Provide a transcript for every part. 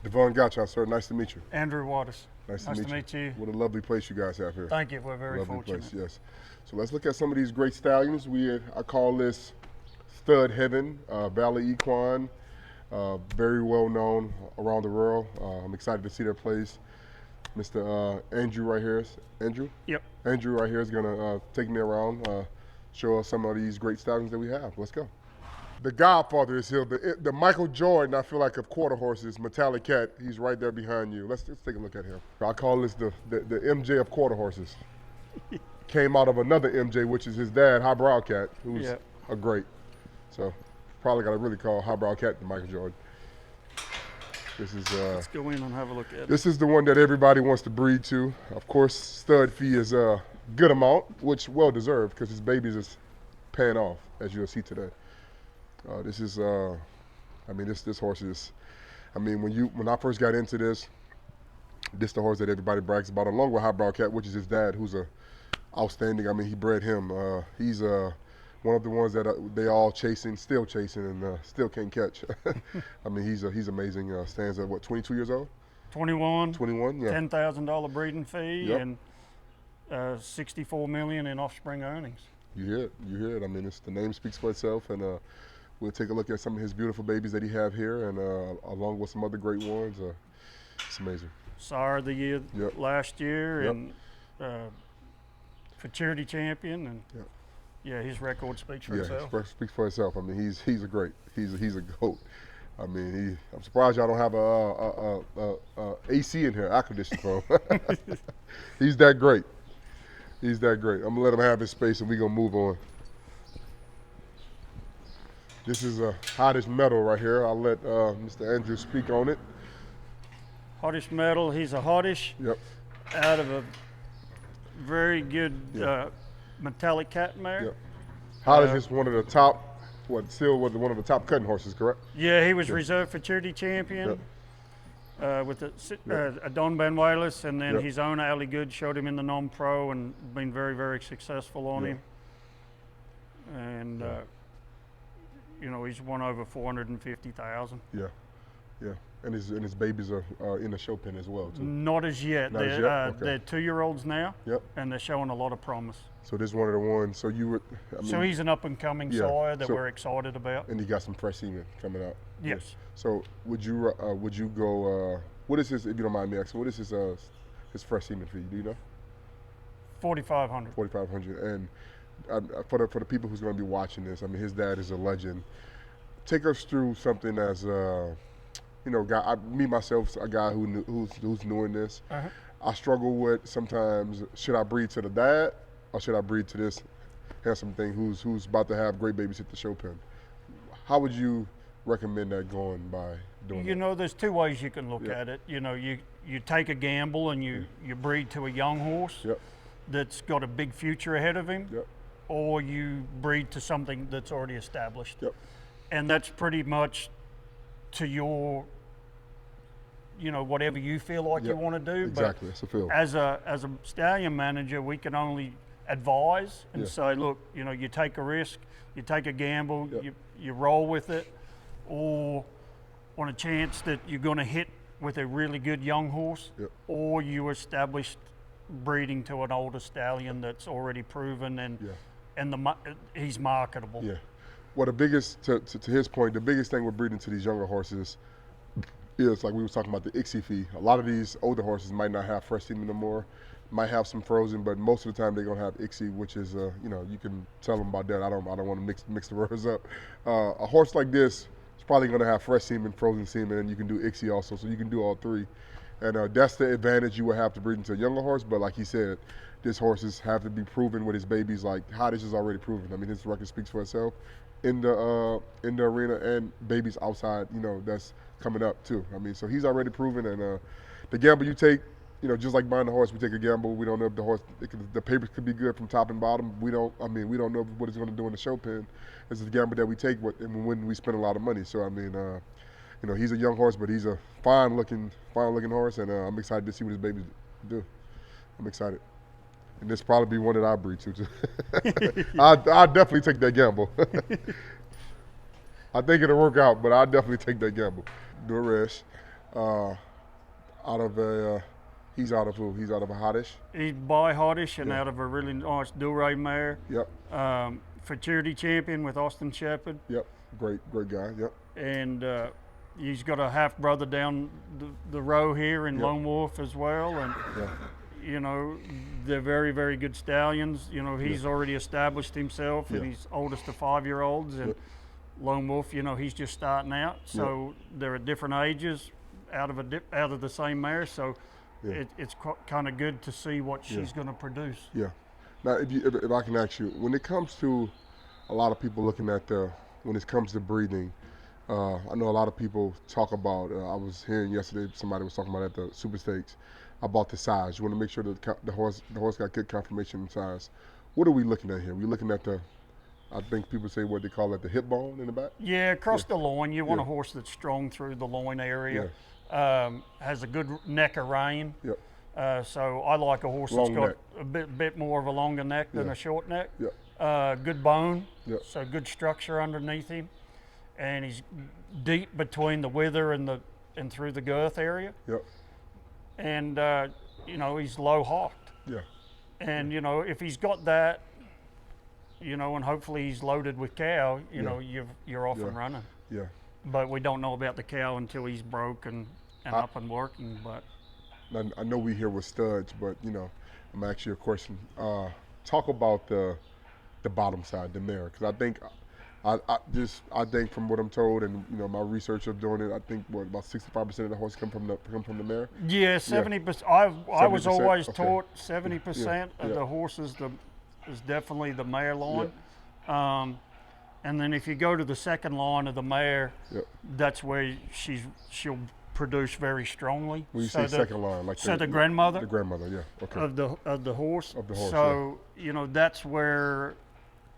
Davon Godchaux, sir. Nice to meet you. Andrew Waters. Nice to meet you. What a lovely place you guys have here. Thank you. We're very lovely fortunate. Place, yes. So let's look at some of these great stallions. I call this stud heaven, Valley Equine, very well known around the world. I'm excited to see their place. Mr. Andrew right here. Andrew? Yep. Andrew right here is going to take me around, show us some of these great stallions that we have. Let's go. The godfather is here, the Michael Jordan, I feel like, of quarter horses, Metallic Cat. He's right there behind you. Let's take a look at him. I call this the MJ of quarter horses. Came out of another MJ, which is his dad, Highbrow Cat, who's a great. So probably got to really call Highbrow Cat the Michael Jordan. This is let's go in and have a look at it. This is the one that everybody wants to breed to. Of course, stud fee is a good amount, which well deserved because his babies is paying off, as you'll see today. This is, I mean, this horse is, I mean, when I first got into this the horse that everybody brags about, along with Highbrow Cat, which is his dad, who's outstanding. I mean, he bred him. He's one of the ones that they all chasing, still chasing, and still can't catch. I mean, he's amazing. Stands at what, 22 years old? 21. 21, yeah. $10,000 breeding fee, Yep. and $64 million in offspring earnings. You hear it. I mean, the name speaks for itself, and we'll take a look at some of his beautiful babies that he have here, and along with some other great ones. It's amazing. Sire of the year last year, Yep. and futurity champion, and yeah, his record speaks for itself. Yeah, speaks for itself. I mean, he's a great. He's a goat. I mean, I'm surprised y'all don't have a AC in here, air conditioning for him. He's that great. He's that great. I'm gonna let him have his space, and we're gonna move on. This is a hottest metal right here. I'll let Mr. Andrew speak on it. Hottest metal. He's a hottish. Yep. Out of a very good Metallic Cat mare. Yep. Hottest is one of the top. One of the top cutting horses, correct? Yeah, he was reserve futurity champion with a Don Banuelos, and then his owner, Ali Good, showed him in the non-pro and been very, very successful on him. And you know, he's won over 450,000. Yeah, yeah. And his babies are in the show pen as well too. Not as yet. Not as yet? Okay. They're 2-year-olds now. Yep. And they're showing a lot of promise. So this is one of the ones. So you would. I mean, so he's an up-and-coming sire that we're excited about. And he got some fresh semen coming out. Yes. So would you go? What is his? If you don't mind me asking, what is his fresh semen fee? Do you know? 4,500. 4,500. And for the people who's going to be watching this, I mean, his dad is a legend. Take us through something as you know, me myself, a guy who's new in this. I struggle with sometimes, should I breed to the dad or should I breed to this handsome thing who's about to have great babies hit the show pen? How would you recommend that going by doing You know, there's two ways you can look at it. You know, you take a gamble and you breed to a young horse that's got a big future ahead of him, or you breed to something that's already established. And that's pretty much to your, you know, whatever you feel like you want to do. Exactly, but it's a feel. As a stallion manager, we can only advise and say, look, you know, you take a risk, you take a gamble, you roll with it, or on a chance that you're going to hit with a really good young horse, or you establish breeding to an older stallion that's already proven and he's marketable. Yeah. Well, the biggest, to his point, the biggest thing with breeding to these younger horses is, like we were talking about, the ICSI fee. A lot of these older horses might not have fresh semen no more, might have some frozen, but most of the time they're gonna have ICSI, which is, you know, you can tell them about that. I don't want to mix the words up. A horse like this is probably gonna have fresh semen, frozen semen, and you can do ICSI also, so you can do all three. And that's the advantage you would have to breed into a younger horse, but like he said, this horses have to be proven with his babies. Like Hottest is already proven. I mean, his record speaks for itself in the arena, and babies outside, you know, that's coming up too. I mean, so he's already proven, and the gamble you take, you know, just like buying a horse, we take a gamble. We don't know if the horse, the papers could be good from top and bottom. We don't know what it's going to do in the show pen. It's a gamble that we take and when we spend a lot of money. So I mean, you know, he's a young horse, but he's a fine looking horse, and I'm excited to see what his babies do. I'm excited. And this probably be one that I breed to. I'll definitely take that gamble. I think it'll work out, but I'll definitely take that gamble. Do a rest. out of a, he's out of who? He's out of a Hottish. He's by Hottish and Yeah. out of a really nice Duray mare. Yep. Futurity champion with Austin Shepherd. Yep. Great guy. Yep. And he's got a half brother down the row here in Yep. Lone Wolf as well. And Yeah. you know, they're very, very good stallions. You know, he's already established himself, and Yeah. he's oldest of 5-year-olds. And Yep. Lone Wolf, you know, he's just starting out. So they're at different ages out of the same mare. So Yeah. it's kind of good to see what she's going to produce. Yeah. Now, if I can ask you, when it comes to a lot of people looking at when it comes to breeding, I know a lot of people talk about. I was hearing yesterday somebody was talking about at the Super Stakes about the size. You want to make sure that the horse got good conformation and size. What are we looking at here? We're looking at I think people say what they call it, the hip bone in the back. Yeah, across the loin. You want a horse that's strong through the loin area. Has a good neck of rein. Yep. So I like a horse Long that's neck. got a bit more of a longer neck than a short neck. Yep. Good bone. Yep. So good structure underneath him, and he's deep between the wither and through the girth area. Yep. And you know, he's low hocked. Yeah. And you know, if he's got that, you know, and hopefully he's loaded with cow, you know, you're off and running. Yeah. But we don't know about the cow until he's broke and up and working. But I know we here with studs, but you know, I'm gonna ask you a question. Talk about the bottom side, the mare, because I think I think from what I'm told, and you know, my research of doing it, I think about 65% of the horses come from the mare. yeah, 70%. I was 70%? always Okay. taught 70% of Yeah. the horses is definitely the mare line. And then if you go to the second line of the mare, that's where she'll produce very strongly. When you say second line, like the grandmother. The grandmother, yeah, okay. Of the horse. Of the horse, So you know, that's where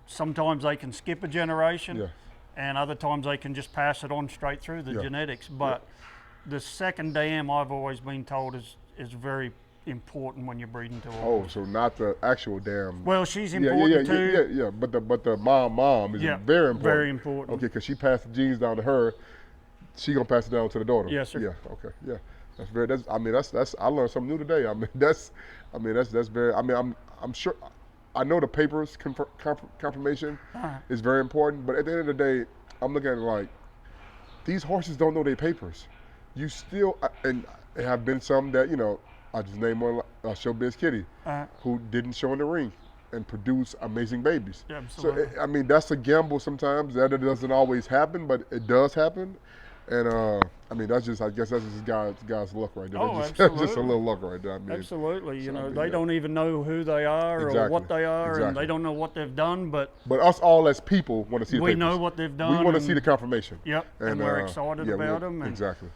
sometimes they can skip a generation, and other times they can just pass it on straight through the genetics. But the second dam, I've always been told, is very important when you're breeding to a horse. Oh, so not the actual dam. Well, she's important too. Yeah. But the mom is very important. Very important. Okay, because she passed the genes down to her, she gonna pass it down to the daughter. Yes, sir. Yeah. Okay. Yeah. That's I learned something new today. That's very. I'm sure. I know the papers confirmation is very important, but at the end of the day, I'm looking at it like these horses don't know their papers. You still, and there have been some that, you know, I just named one, Showbiz Kitty, who didn't show in the ring and produce amazing babies. Yeah, absolutely. So, I mean, that's a gamble sometimes. That doesn't always happen, but it does happen. And I mean, I guess that's just God's luck right there. Oh, That's absolutely. just a little luck right there. I mean, Absolutely. You so, know, I mean, they don't even know who they are or Exactly. what they are, and Exactly. they don't know what they've done, but us all as people want to see the we papers. know what they've done. We want to and- see the confirmation. Yep, and we're excited about them. And, Exactly.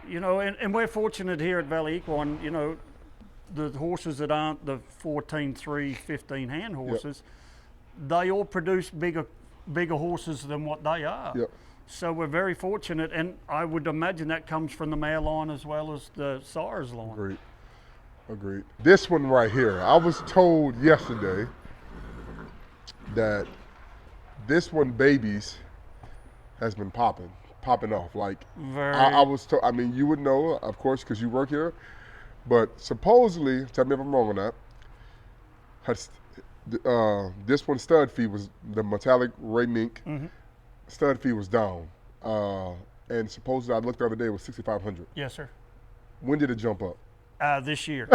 you know, and we're fortunate here at Valley Equine, you know, the horses that aren't the 14, 3, 15 hand horses, they all produce bigger horses than what they are. Yep. So we're very fortunate, and I would imagine that comes from the mare line as well as the sires line. Agreed. This one right here, I was told yesterday that this one, babies, has been popping off. Like, I was told, I mean, you would know, of course, because you work here, but supposedly, tell me if I'm wrong on that, this one stud fee was the metallic ray mink. Stud fee was down, and supposedly I looked the other day, it was $6,500. Yes, sir. When did it jump up? This year.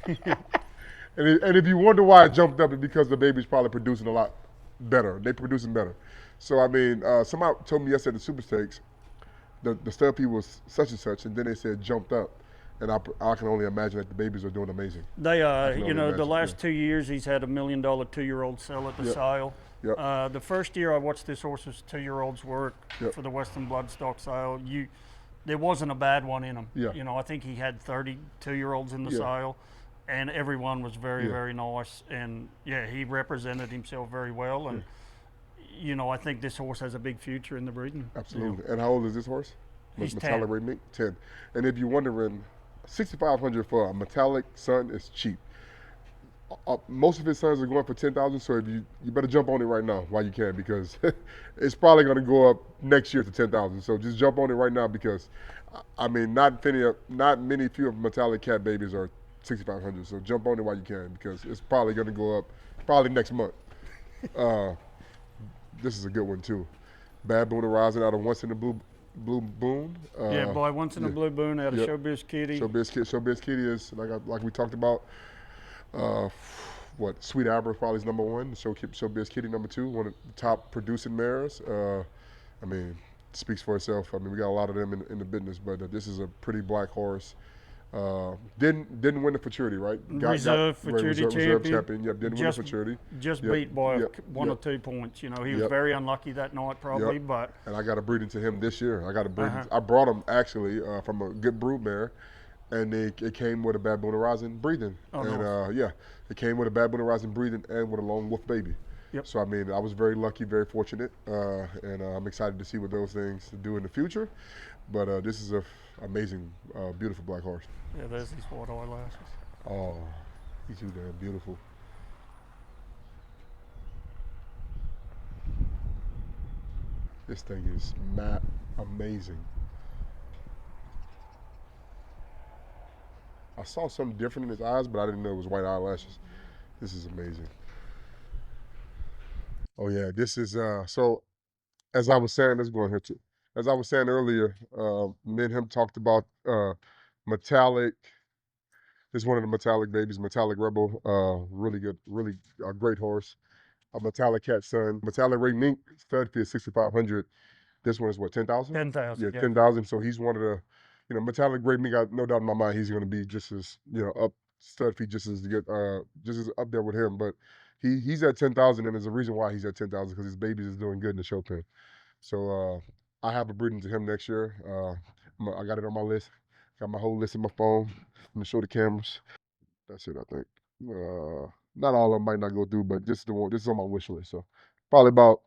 And if you wonder why it jumped up, it's because the baby's probably producing a lot better. They're producing better. So I mean, somebody told me yesterday at the Super Stakes, the stud fee was such and such, and then they said it jumped up. And I can only imagine that the babies are doing amazing. They are. can You only know, the imagine, last 2 years he's had $1 million 2-year-old sale at the sale. Yep. The first year I watched this horse's 2-year-olds work for the Western Bloodstock sale, there wasn't a bad one in him. You know, I think he had 30 2-year-olds in the sale, and everyone was very, very nice. And he represented himself very well. And you know, I think this horse has a big future in the breeding. Absolutely. And how old is this horse? He's metallic 10. ray mink? 10. And if you're wondering, $6,500 for a metallic son is cheap. most of his sons are going for 10,000. So if you better jump on it right now while you can, because it's probably going to go up next year to 10,000. So just jump on it right now, because I mean, not many few of metallic cat babies are 6,500. So jump on it while you can, because it's probably going to go up probably next month. This is a good one too. Bad Boon arising out of Once in the Blue Boon. Yeah, boy, Once in a Blue Boon out of Yep. Showbiz Kitty. Showbiz Kitty is like we talked about. Uh, what Sweet Amber probably is number one. Showbiz Kitty number two. One of the top producing mares. I mean, speaks for itself. I mean, we got a lot of them in the business, but this is a pretty black horse. Didn't win the futurity, right? Reserve futurity champion. Yep, didn't win the futurity. Just Yep, beat by yep, one yep. or 2 points. You know, he was Yep. very unlucky that night, probably. Yep. But And I got a breeding to him this year. I brought him actually from a good brood mare, and it came with a Bad Boon Rising breeding. Oh, and nice. yeah, it came with a Bad Boon Rising breeding and with a lone wolf baby. Yep. So I mean, I was very lucky, very fortunate, and I'm excited to see what those things do in the future. But this is a amazing, beautiful black horse. Yeah, there's these white eyelashes. Oh, he's too damn beautiful. This thing is amazing. I saw something different in his eyes, but I didn't know it was white eyelashes. This is amazing. Oh yeah, this is so as I was saying, let's go in here too. As I was saying earlier, me and him talked about metallic. This is one of the metallic babies, metallic rebel. Really good, really a great horse. A metallic cat son, metallic ray mink stud fee is 6,500. This one is what, 10,000? 10,000. Yeah, 10,000. So he's one of the, metallic gray mink. I no doubt in my mind he's going to be just as, up stud feet, just as good, just as up there with him. But he's at 10,000, and there's a reason why he's at 10,000, because his babies is doing good in the show pen. So I have a breeding to him next year. I got it on my list. Got my whole list in my phone. I'm gonna show the cameras. That's it, I think. Not all of them might not go through, but this is on my wish list. So probably about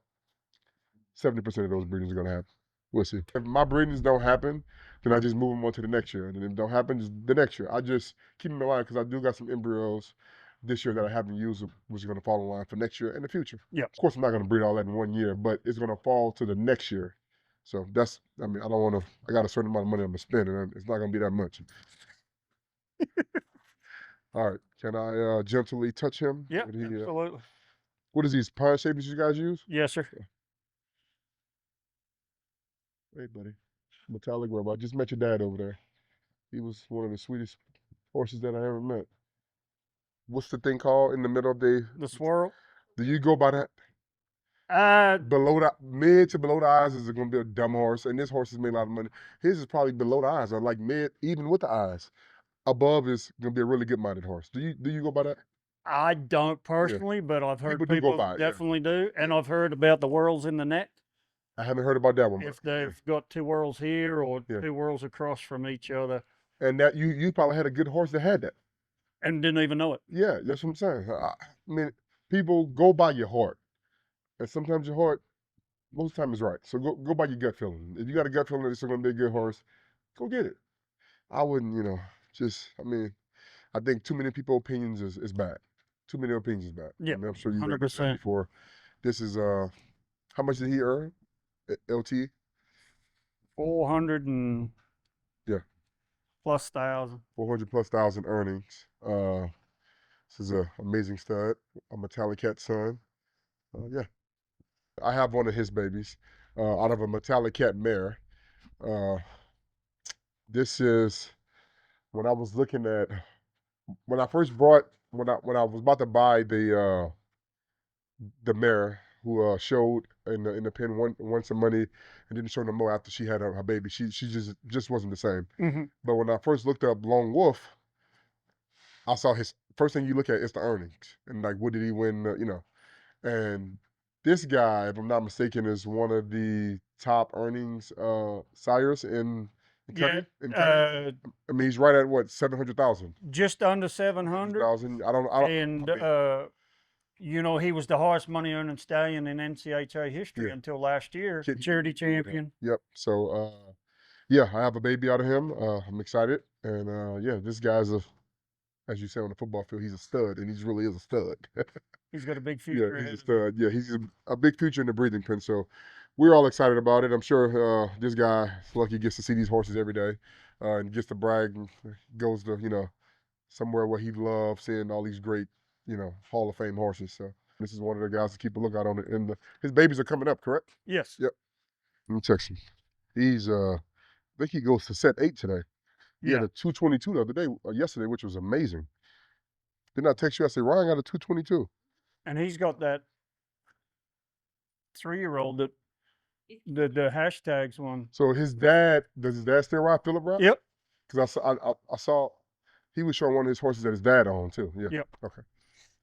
70% of those breedings are gonna happen. We'll see. If my breedings don't happen, then I just move them on to the next year. And then if it don't happen, just the next year. I just keep them in line, because I do got some embryos this year that I haven't used, which are gonna fall in line for next year and the future. Yeah. Of course, I'm not gonna breed all that in 1 year, but it's gonna fall to the next year. So I mean, I don't wanna, I got a certain amount of money I'm gonna spend, and it's not gonna be that much. All right, can I gently touch him? Yeah, absolutely. What is these pine shapers you guys use? Yes, sir. Hey, buddy. Metallic rubber. I just met your dad over there. He was one of the sweetest horses that I ever met. What's the thing called in the middle of the swirl? Do you go by that? Mid to below the eyes is going to be a dumb horse, and this horse has made a lot of money. His is probably below the eyes, or like mid, even with the eyes. Above is going to be a really good-minded horse. Do you go by that? I don't personally, but I've heard People do go people by it, definitely do, and I've heard about the whorls in the neck. I haven't heard about that one. If they've got 2 whorls here or 2 whorls across from each other. And that you probably had a good horse that had that. And didn't even know it. Yeah, that's what I'm saying. I mean, people go by your heart. And sometimes your heart, most of the time, is right. So go by your gut feeling. If you got a gut feeling that it's going to be a good horse, go get it. I wouldn't, I mean, I think too many people's opinions is bad. Too many opinions is bad. Yeah, I mean, I'm sure you 100%. before. This is, how much did he earn? LT? 400 and plus thousand. 400 plus thousand earnings. This is an amazing stud, a metallic cat son. Yeah. I have one of his babies out of a metallic cat mare. This is when I was looking at when I was about to buy the mare who showed in the pen won some money and didn't show no more after she had her baby. She just wasn't the same. Mm-hmm. But when I first looked up Lone Wolf, I saw his first thing you look at is the earnings and like what did he win, and this guy, if I'm not mistaken, is one of the top earnings sires in Kentucky. I mean, he's right at what, 700,000? Just under 700,000. I don't. And he was the highest money earning stallion in NCHA history until last year. Charity champion. Yep. So yeah, I have a baby out of him. I'm excited, and yeah, this guy's as you say on the football field, he's a stud, and he really is a stud. He's got a big Yeah, future he's ahead a of him. stud. Yeah, he's a big future in the breeding pen. So we're all excited about it. I'm sure this guy is lucky gets to see these horses every day and gets to brag and goes to, somewhere where he loves seeing all these great, Hall of Fame horses. So this is one of the guys to keep a lookout on it. And his babies are coming up, correct? Yes. Yep. Let me check some. He's, I think he goes to set 8 today. He had Yeah. a 222 the other day, yesterday, which was amazing. Didn't I text you? I said, Ryan got a 222. And he's got that 3-year-old that the hashtags one. So does his dad still ride Philip Rock? Yep. Because I saw he was showing one of his horses that his dad owned too. Yeah. Yep. Okay.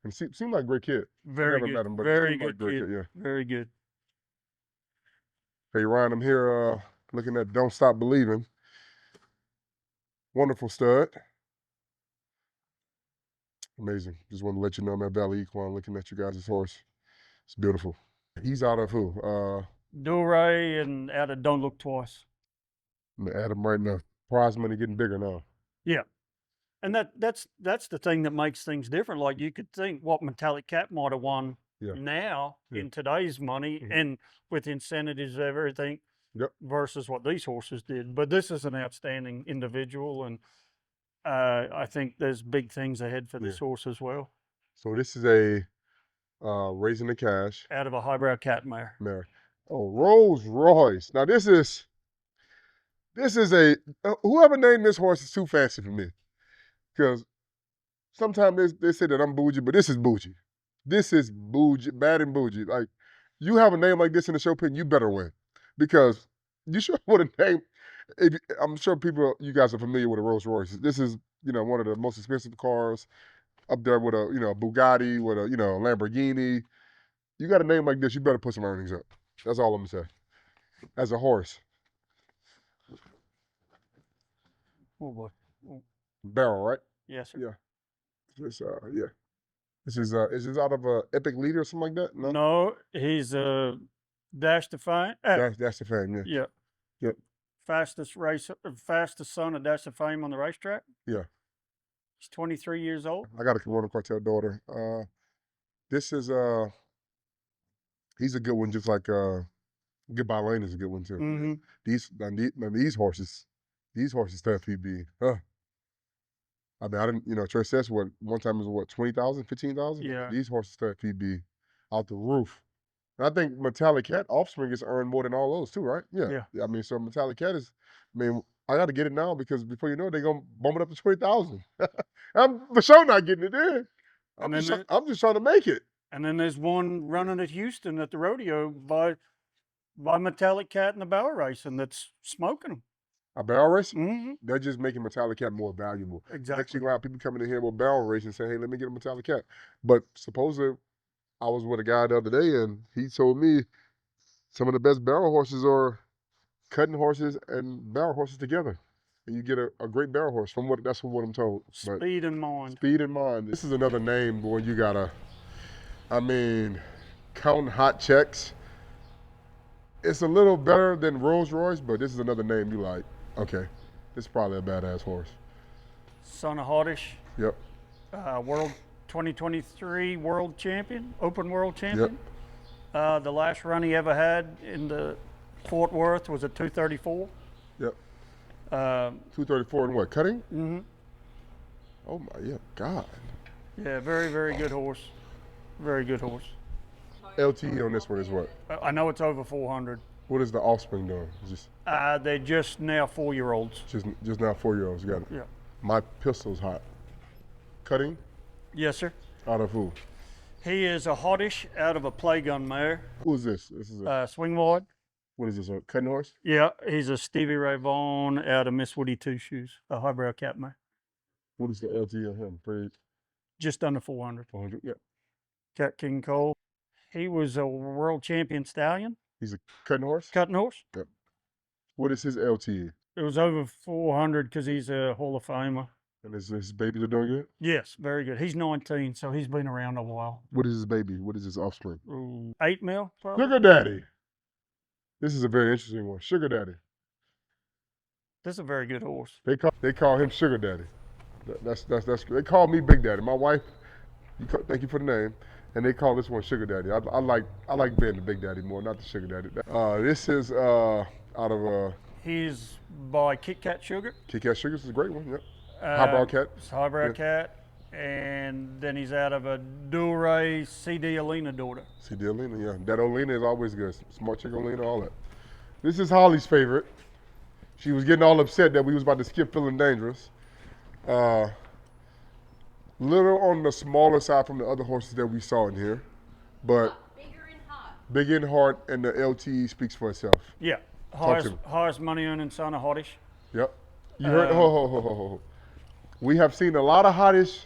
And seemed like a great kid. Very Never good. met him, but Very seemed like a good great kid. Yeah. Very good. Hey Ryan, I'm here looking at Don't Stop Believing. Wonderful stud. Amazing. Just want to let you know I'm at Valley Equine looking at you guys' horse. It's beautiful. He's out of who? Duray and out of Don't Look Twice. I'm gonna add him right now. Prize money getting bigger now. Yeah. And that's the thing that makes things different. Like you could think what Metallic Cat might have won now in today's money and with incentives of everything versus what these horses did. But this is an outstanding individual, and I think there's big things ahead for this horse as well. So this is a Raising the Cash out of a highbrow cat mare. Oh, Rolls Royce. Now this is a whoever named this horse is too fancy for me. Because sometimes they say that I'm bougie, but this is bougie. This is bougie, bad and bougie. Like, you have a name like this in the show pen, you better win. Because you sure would have named, I'm sure you guys are familiar with a Rolls Royce. This is, one of the most expensive cars up there with a, Bugatti, with a, Lamborghini. You got a name like this, you better put some earnings up. That's all I'm going to say. As a horse. Oh, boy. Barrel, right? Yes, sir. Yeah. This is out of a Epic Leader or something like that? No, he's a Dash to Fame. That's the Fame, yeah. Yeah. Yep. Fastest son of Dash to Fame on the racetrack. Yeah. He's 23 years old. I got a Corona Cartel daughter. This is he's a good one, just like Goodbye Lane is a good one too. Mm-hmm. These horses tough PB. I mean, I didn't, Trey says one time it was what, 20,000, 15,000? Yeah. These horses tough PB out the roof. And I think Metallic Cat offspring has earned more than all those too, right? Yeah. I mean, so Metallic Cat I got to get it now because before you know it, they're going to bump it up to 20,000. I'm for sure not getting it in. I'm just trying to make it. And then there's one running at Houston at the rodeo by Metallic Cat in the barrel racing that's smoking them. A barrel race? Mm-hmm. They're just making Metallic Cat more valuable. Exactly. Next thing you know, people coming in here with barrel race and saying, hey, let me get a Metallic Cat. But supposedly, I was with a guy the other day and he told me some of the best barrel horses are cutting horses and barrel horses together. And you get a great barrel horse that's from what I'm told. Speed in mind. Speed in mind. This is another name, boy, you gotta, counting hot checks. It's a little better than Rolls Royce, but this is another name you like, okay, this is probably a badass horse. Son of Hoddish. Yep. World 2023 world champion, open world champion. Yep. The last run he ever had in the Fort Worth was a 234. Yep. 234 and what, cutting? Mm-hmm. Oh my, God. Yeah, very, very good horse. Very good horse. LTE on this one is what? I know it's over 400. What is the offspring doing? They're just now 4-year-olds. Just now 4-year-olds. You got it. Yeah. My pistol's hot. Cutting? Yes, sir. Out of who? He is a Hoddish out of a play gun mare. Who is this? This is a swing wide. What is this? A cutting horse? Yeah, he's a Stevie Ray Vaughan out of Miss Woody Two Shoes, a highbrow cat mare. What is the LTE on him? Just under 400. 400. Yeah. Cat King Cole. He was a world champion stallion. He's a cutting horse? Cutting horse. Yep. What is his LTE? It was over 400 because he's a Hall of Famer. And his babies are doing good? Yes, very good. He's 19, so he's been around a while. What is his baby? What is his offspring? 8 mil, probably. Sugar Daddy. This is a very interesting one. Sugar Daddy. This is a very good horse. They call him Sugar Daddy. That's they call me Big Daddy. My wife, thank you for the name, and they call this one Sugar Daddy. I like being the Big Daddy more, not the Sugar Daddy. This is out of He's by Kit Kat Sugar. Kit Kat Sugar. This is a great one. Yep. Highbrow cat. It's Highbrow Cat. And then he's out of a Duray CD Alina daughter. CD Alina, yeah. That Olina is always good. Smart chick Olina, all that. This is Holly's favorite. She was getting all upset that we was about to skip Feeling Dangerous. Little on the smaller side from the other horses that we saw in here, but bigger and hot. big in heart, and the LTE speaks for itself. Yeah, highest money earning son of Hottish. Yep. You heard? Ho. We have seen a lot of Hottish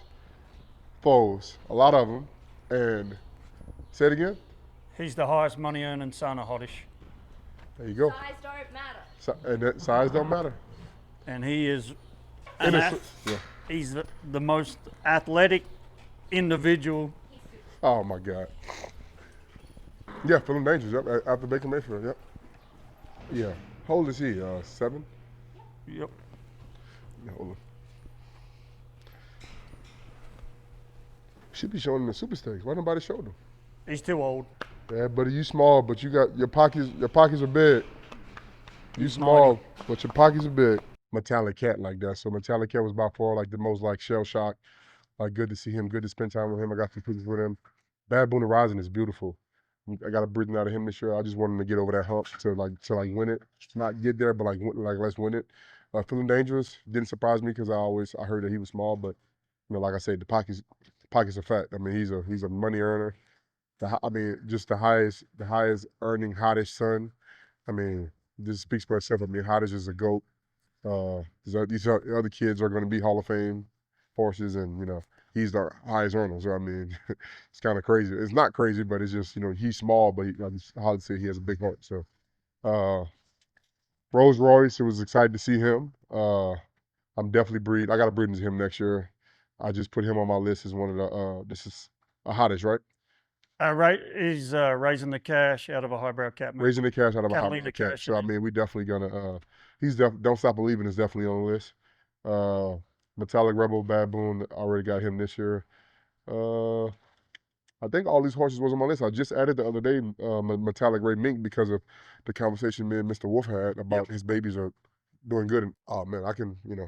foals, a lot of them, and say it again. He's the highest money earning son of Hottish. There you go. Size don't matter. And that size don't matter. And he is he's the most athletic individual. Oh my God. Yeah, Feeling Dangerous. Yep, after Baker Mayfield. Yep. Yeah. How old is he? 7. Yep. Yeah, hold on. Should be showing him the Super Stakes. Why nobody showed him? He's too old. Yeah, buddy, you small, but you got your pockets. Your pockets are big. You small, but your pockets are big. Metallic Cat like that. So Metallic Cat was by far like the most like shell shock. Like good to see him. Good to spend time with him. I got some pictures with him. Bad Boon Rising is beautiful. I got a breathing out of him this year. I just want him to get over that hump to win it. Not get there, but like let's win it. Feeling Dangerous didn't surprise me because I heard that he was small, but you know, like I said, the pockets are fat. I mean, he's a money earner. Just the highest earning Hottish son. I mean, this speaks for itself. I mean, Hottish is a GOAT. These other kids are going to be Hall of Fame horses, and you know, he's the highest earner. So I mean, it's kind of crazy. It's not crazy, but it's just, you know, he's small, but how to say he has a big heart. So, Rolls Royce, it was excited to see him. I'm definitely I got to breed into him next year. I just put him on my list as one of the. This is a Hottish, right? Right, he's raising the cash out of a highbrow cat. Raising the cash out of a Catalina highbrow cat. cash, So I mean, we definitely gonna. Don't Stop Believing is definitely on the list. Metallic Rebel, Bad Boon, already got him this year. I think all these horses was on my list. I just added the other day Metallic Ray Mink because of the conversation me and Mr. Wolf had about his babies are doing good. And oh man, I can, you know,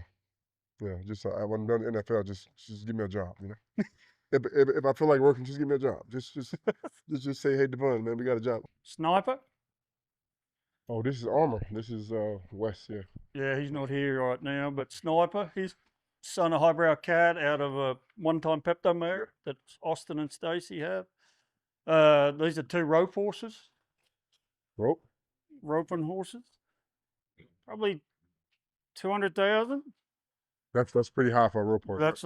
yeah, just I wasn't done in the NFL. Just give me a job, you know. If I feel like working, just give me a job. Just say, hey, Davon, man, we got a job. Sniper. Oh, this is Armor. This is Wes, yeah. Yeah, he's not here right now, but Sniper, he's son of highbrow cat out of a one-time Pepto mare that Austin and Stacy have. These are 2 rope horses. Roping horses. Probably 200,000. That's pretty high for a rope horse. That's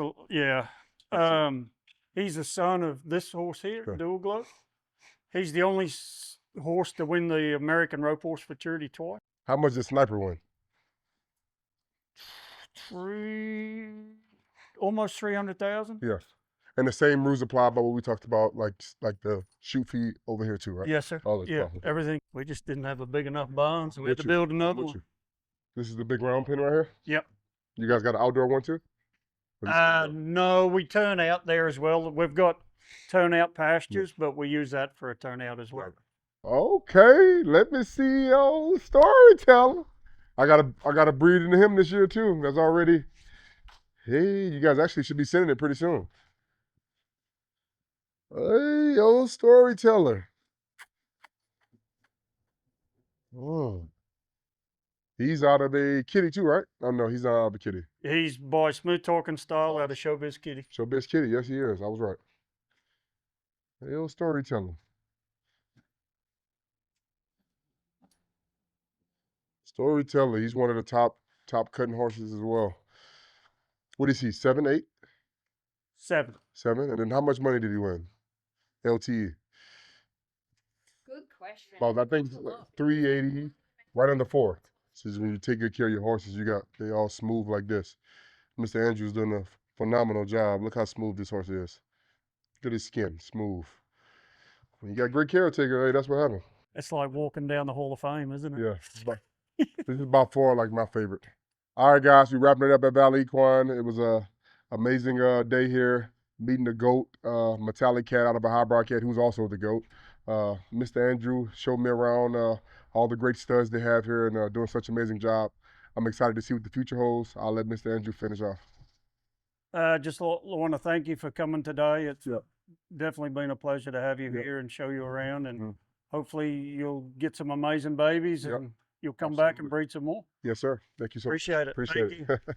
he's the son of this horse here, Dual Glow. He's the only horse to win the American Rope Horse Futurity twice. How much did Sniper win? Almost 300,000. Yes. And the same rules apply about what we talked about, like the shoot fee over here too, right? Yes, sir. Everything. We just didn't have a big enough barn, so we had to build another one. This is the big round pen right here? Yep. You guys got an outdoor one too? No, we turn out there as well. We've got turnout pastures, but we use that for a turnout as well. Okay, let me see your storyteller. I gotta breed into him this year too. That's already. Hey, you guys actually should be sending it pretty soon. Hey, old storyteller. Oh. He's out of a kitty too, right? Oh no, he's not out of a kitty. He's by Smooth Talking Style out of Showbiz Kitty. Showbiz Kitty, yes he is. I was right. Hey, old storyteller. Storyteller, he's one of the top cutting horses as well. What is he, 7, 8? 7. 7? And then how much money did he win? LTE? Good question. About, I think, 380, right under 4. So when you take good care of your horses, they all smooth like this. Mr. Andrews doing a phenomenal job. Look how smooth this horse is. Look at his skin, smooth. When you got great caretaker, hey, that's what happened. It's like walking down the Hall of Fame, isn't it? Yeah. This is by far like my favorite. All right, guys, we wrapping it up at Valley Equine. It was Amazing day here, meeting the GOAT, metallic cat out of a highbrow cat who's also the GOAT. Mr. Andrew showed me around all the great studs they have here and doing such an amazing job. I'm excited to see what the future holds. I'll let Mr. Andrew finish off. Just want to thank you for coming today. It's definitely been a pleasure to have you here and show you around, and hopefully you'll get some amazing babies and you'll come back and breed some more. Yes, sir. Thank you so much. Appreciate it. Appreciate Thank it. you.